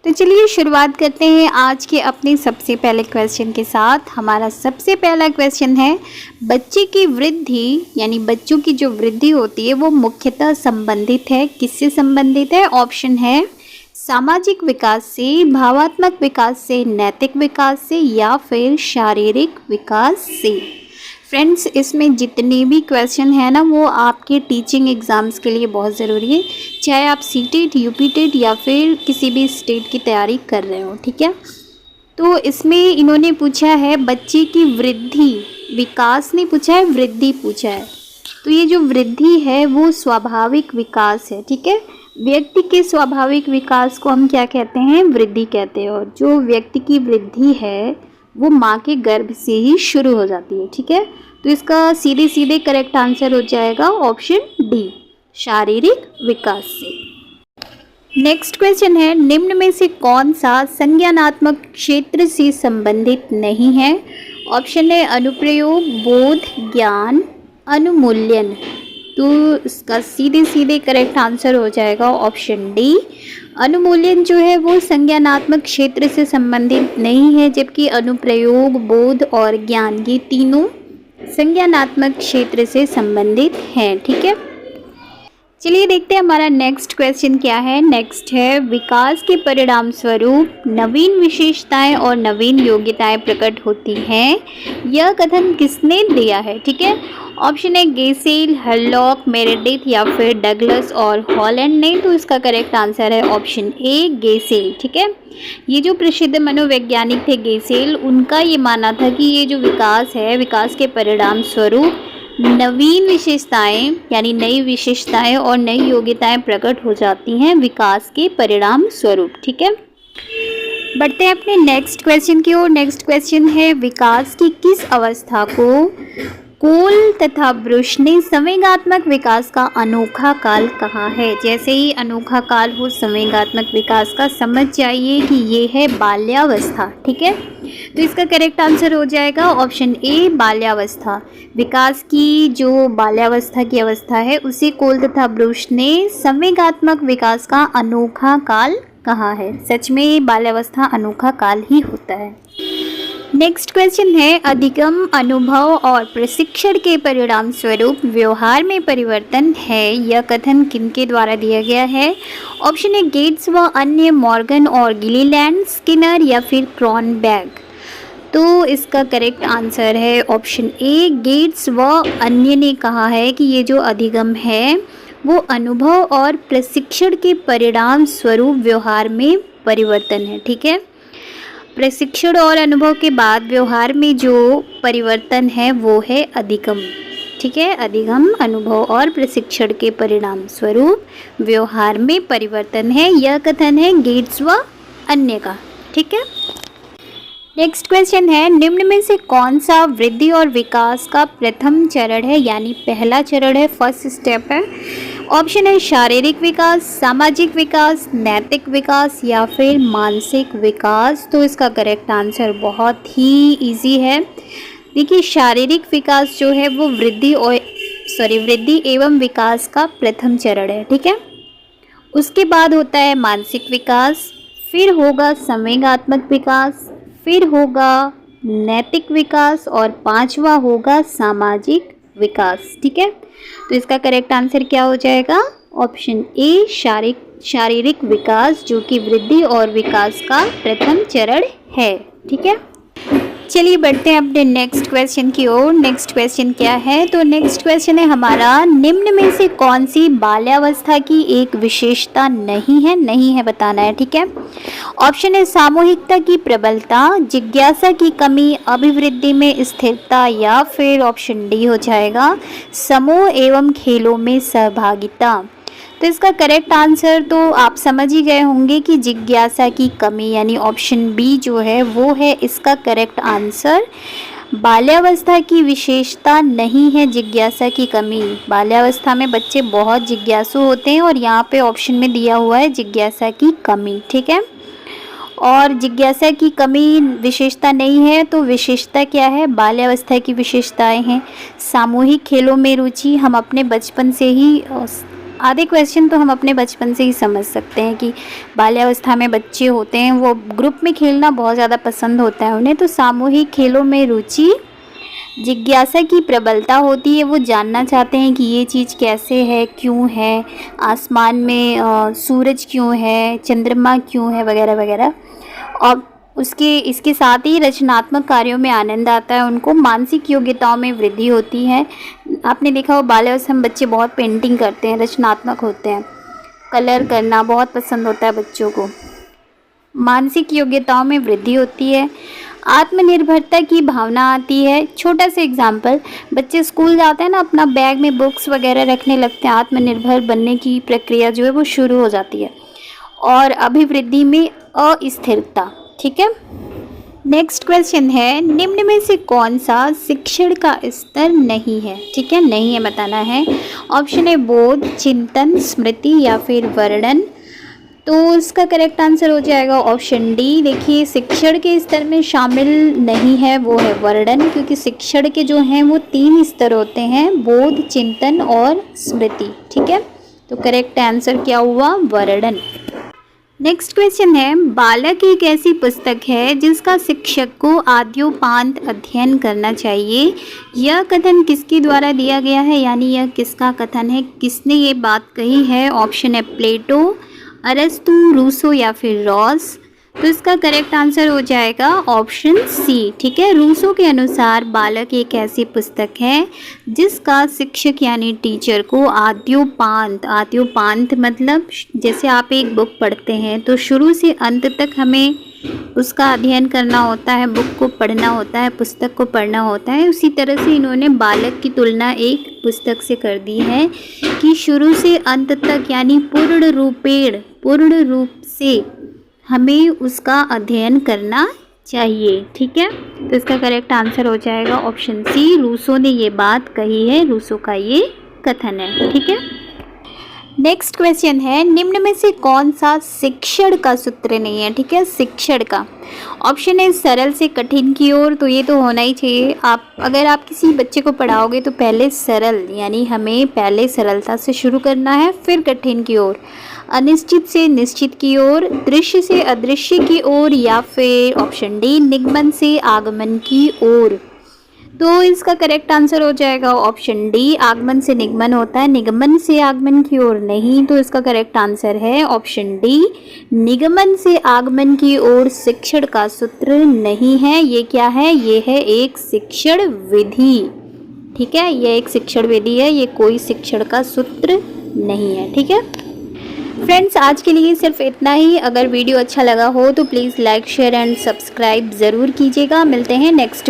तो चलिए शुरुआत करते हैं आज के अपने सबसे पहले क्वेश्चन के साथ। हमारा सबसे पहला क्वेश्चन है, बच्चे की वृद्धि यानी बच्चों की जो वृद्धि होती है वो मुख्यतः संबंधित है, किससे संबंधित है? ऑप्शन है सामाजिक विकास से, भावात्मक विकास से, नैतिक विकास से या फिर शारीरिक विकास से। फ्रेंड्स, इसमें जितने भी क्वेश्चन है ना वो आपके टीचिंग एग्ज़ाम्स के लिए बहुत ज़रूरी है, चाहे आप सीटेट, यूपीटेट या फिर किसी भी स्टेट की तैयारी कर रहे हो, ठीक है। तो इसमें इन्होंने पूछा है बच्चे की वृद्धि, विकास नहीं पूछा है, वृद्धि पूछा है। तो ये जो वृद्धि है वो स्वाभाविक विकास है, ठीक है। व्यक्ति के स्वाभाविक विकास को हम क्या कहते हैं? वृद्धि कहते हैं। और जो व्यक्ति की वृद्धि है वो माँ के गर्भ से ही शुरू हो जाती है, ठीक है। तो इसका सीधे सीधे करेक्ट आंसर हो जाएगा ऑप्शन डी, शारीरिक विकास से। नेक्स्ट क्वेश्चन है, निम्न में से कौन सा संज्ञानात्मक क्षेत्र से संबंधित नहीं है? ऑप्शन है अनुप्रयोग, बोध, ज्ञान, अनुमूल्यन। तो इसका सीधे सीधे करेक्ट आंसर हो जाएगा ऑप्शन डी, अनुमूल्यन जो है वो संज्ञानात्मक क्षेत्र से संबंधित नहीं है, जबकि अनुप्रयोग, बोध और ज्ञान ये तीनों संज्ञानात्मक क्षेत्र से संबंधित हैं, ठीक है। चलिए देखते हैं हमारा नेक्स्ट क्वेश्चन क्या है। नेक्स्ट है, विकास के परिणाम स्वरूप नवीन विशेषताएं और नवीन योग्यताएं प्रकट होती हैं, यह कथन किसने दिया है? ठीक है। ऑप्शन है गेसेल, हरलॉक, मेरेडिथ या फिर डगलस और हॉलैंड ने। तो इसका करेक्ट आंसर है ऑप्शन ए, गेसेल, ठीक है। ये जो प्रसिद्ध मनोवैज्ञानिक थे गेसेल, उनका ये मानना था कि ये जो विकास है, विकास के परिणाम स्वरूप नवीन विशेषताएं यानी नई विशेषताएं और नई योग्यताएं प्रकट हो जाती हैं विकास के परिणाम स्वरूप, ठीक है। बढ़ते हैं अपने नेक्स्ट क्वेश्चन की ओर। नेक्स्ट क्वेश्चन है, विकास की किस अवस्था को कोल तथा ब्रुश ने संवेगात्मक विकास का अनोखा काल कहा है? जैसे ही अनोखा काल हो संवेगात्मक विकास का, समझ जाइए कि ये है बाल्यावस्था, ठीक है। तो इसका करेक्ट आंसर हो जाएगा ऑप्शन ए, बाल्यावस्था। विकास की जो बाल्यावस्था की अवस्था है उसे कोल तथा ब्रुश ने संवेगात्मक विकास का अनोखा काल कहा है। सच में बाल्यावस्था अनोखा काल ही होता है। नेक्स्ट क्वेश्चन है, अधिगम, अनुभव और प्रशिक्षण के परिणाम स्वरूप व्यवहार में परिवर्तन है, यह कथन किनके द्वारा दिया गया है? ऑप्शन है गेट्स व अन्य, मॉर्गन और गिलीलैंड, स्किनर या फिर क्रॉनबैग। तो इसका करेक्ट आंसर है ऑप्शन ए, गेट्स व अन्य ने कहा है कि ये जो अधिगम है वो अनुभव और प्रशिक्षण के परिणाम स्वरूप व्यवहार में परिवर्तन है, ठीक है। प्रशिक्षण और अनुभव के बाद व्यवहार में जो परिवर्तन है वो है अधिगम, ठीक है। अधिगम, अनुभव और प्रशिक्षण के परिणाम स्वरूप व्यवहार में परिवर्तन है, यह कथन है गेट्स व अन्य का, ठीक है। नेक्स्ट क्वेश्चन है, निम्न में से कौन सा वृद्धि और विकास का प्रथम चरण है यानी पहला चरण है, फर्स्ट स्टेप है? ऑप्शन है शारीरिक विकास, सामाजिक विकास, नैतिक विकास या फिर मानसिक विकास। तो इसका करेक्ट आंसर बहुत ही इजी है। देखिए, शारीरिक विकास जो है वो वृद्धि एवं विकास का प्रथम चरण है, ठीक है। उसके बाद होता है मानसिक विकास, फिर होगा संवेगात्मक विकास, फिर होगा नैतिक विकास और पांचवा होगा सामाजिक विकास, ठीक है। तो इसका करेक्ट आंसर क्या हो जाएगा? ऑप्शन ए, शारीरिक विकास, जो कि वृद्धि और विकास का प्रथम चरण है, ठीक है। चलिए बढ़ते हैं अपने नेक्स्ट क्वेश्चन की ओर। नेक्स्ट क्वेश्चन क्या है? तो नेक्स्ट क्वेश्चन है हमारा, निम्न में से कौन सी बाल्यावस्था की एक विशेषता नहीं है बताना है, ठीक है। ऑप्शन है सामूहिकता की प्रबलता, जिज्ञासा की कमी, अभिवृद्धि में स्थिरता या फिर ऑप्शन डी हो जाएगा समूह एवं खेलों में सहभागिता। तो इसका करेक्ट आंसर तो आप समझ ही गए होंगे कि जिज्ञासा की कमी यानी ऑप्शन बी जो है वो है इसका करेक्ट आंसर। बाल्यावस्था की विशेषता नहीं है जिज्ञासा की कमी। बाल्यावस्था में बच्चे बहुत जिज्ञासु होते हैं और यहाँ पे ऑप्शन में दिया हुआ है जिज्ञासा की कमी, ठीक है। और जिज्ञासा की कमी विशेषता नहीं है, तो विशेषता क्या है? बाल्यावस्था की विशेषताएं हैं सामूहिक खेलों में रुचि। हम अपने बचपन से ही आधे क्वेश्चन तो हम अपने बचपन से ही समझ सकते हैं कि बाल्यावस्था में बच्चे होते हैं वो ग्रुप में खेलना बहुत ज़्यादा पसंद होता है उन्हें, तो सामूहिक खेलों में रुचि, जिज्ञासा की प्रबलता होती है, वो जानना चाहते हैं कि ये चीज़ कैसे है, क्यों है, आसमान में सूरज क्यों है, चंद्रमा क्यों है, वगैरह वगैरह। और इसके साथ ही रचनात्मक कार्यों में आनंद आता है उनको, मानसिक योग्यताओं में वृद्धि होती है। आपने देखा हो बाल्यावस्था में बच्चे बहुत पेंटिंग करते हैं, रचनात्मक होते हैं, कलर करना बहुत पसंद होता है बच्चों को। मानसिक योग्यताओं में वृद्धि होती है, आत्मनिर्भरता की भावना आती है। छोटा सा एग्जाम्पल, बच्चे स्कूल जाते हैं ना, अपना बैग में बुक्स वगैरह रखने लगते हैं, आत्मनिर्भर बनने की प्रक्रिया जो है वो शुरू हो जाती है। और अभिवृद्धि में अस्थिरता। ठीक है, नेक्स्ट क्वेश्चन है, निम्न में से कौन सा शिक्षण का स्तर नहीं है? ठीक है, नहीं है बताना है। ऑप्शन है बोध, चिंतन, स्मृति या फिर वर्णन। तो इसका करेक्ट आंसर हो जाएगा ऑप्शन डी। देखिए, शिक्षण के स्तर में शामिल नहीं है, वो है वर्णन, क्योंकि शिक्षण के जो हैं वो 3 स्तर होते हैं, बोध, चिंतन और स्मृति। ठीक है, तो करेक्ट आंसर क्या हुआ? वर्णन। नेक्स्ट क्वेश्चन है, बालक एक ऐसी पुस्तक है जिसका शिक्षक को आद्योपांत अध्ययन करना चाहिए। यह कथन किसके द्वारा दिया गया है, यानी यह किसका कथन है, किसने ये बात कही है? ऑप्शन है प्लेटो, अरस्तु, रूसो या फिर रॉस। तो इसका करेक्ट आंसर हो जाएगा ऑप्शन सी। ठीक है, रूसो के अनुसार बालक एक ऐसी पुस्तक है जिसका शिक्षक यानी टीचर को आद्योपांत मतलब जैसे आप एक बुक पढ़ते हैं तो शुरू से अंत तक हमें उसका अध्ययन करना होता है, बुक को पढ़ना होता है, पुस्तक को पढ़ना होता है। उसी तरह से इन्होंने बालक की तुलना एक पुस्तक से कर दी है कि शुरू से अंत तक यानी पूर्ण रूप से हमें उसका अध्ययन करना चाहिए। ठीक है, तो इसका करेक्ट आंसर हो जाएगा ऑप्शन सी। रूसो ने ये बात कही है, रूसो का ये कथन है। ठीक है, नेक्स्ट क्वेश्चन है, निम्न में से कौन सा शिक्षण का सूत्र नहीं है? ठीक है, शिक्षण का ऑप्शन है सरल से कठिन की ओर, तो ये तो होना ही चाहिए। अगर आप किसी बच्चे को पढ़ाओगे तो पहले सरल, यानी हमें पहले सरलता से शुरू करना है, फिर कठिन की ओर, अनिश्चित से निश्चित की ओर, दृश्य से अदृश्य की ओर, या फिर ऑप्शन डी निगमन से आगमन की ओर। तो इसका करेक्ट आंसर हो जाएगा ऑप्शन डी, आगमन से निगमन होता है, निगमन से आगमन की ओर नहीं। तो इसका करेक्ट आंसर है ऑप्शन डी, निगमन से आगमन की ओर शिक्षण का सूत्र नहीं है। ये क्या है? ये है एक शिक्षण विधि। ठीक है, ये एक शिक्षण विधि है, ये कोई शिक्षण का सूत्र नहीं है। ठीक है फ्रेंड्स, आज के लिए सिर्फ इतना ही। अगर वीडियो अच्छा लगा हो तो please like, share and subscribe ज़रूर कीजिएगा। मिलते हैं नेक्स्ट वीडियो।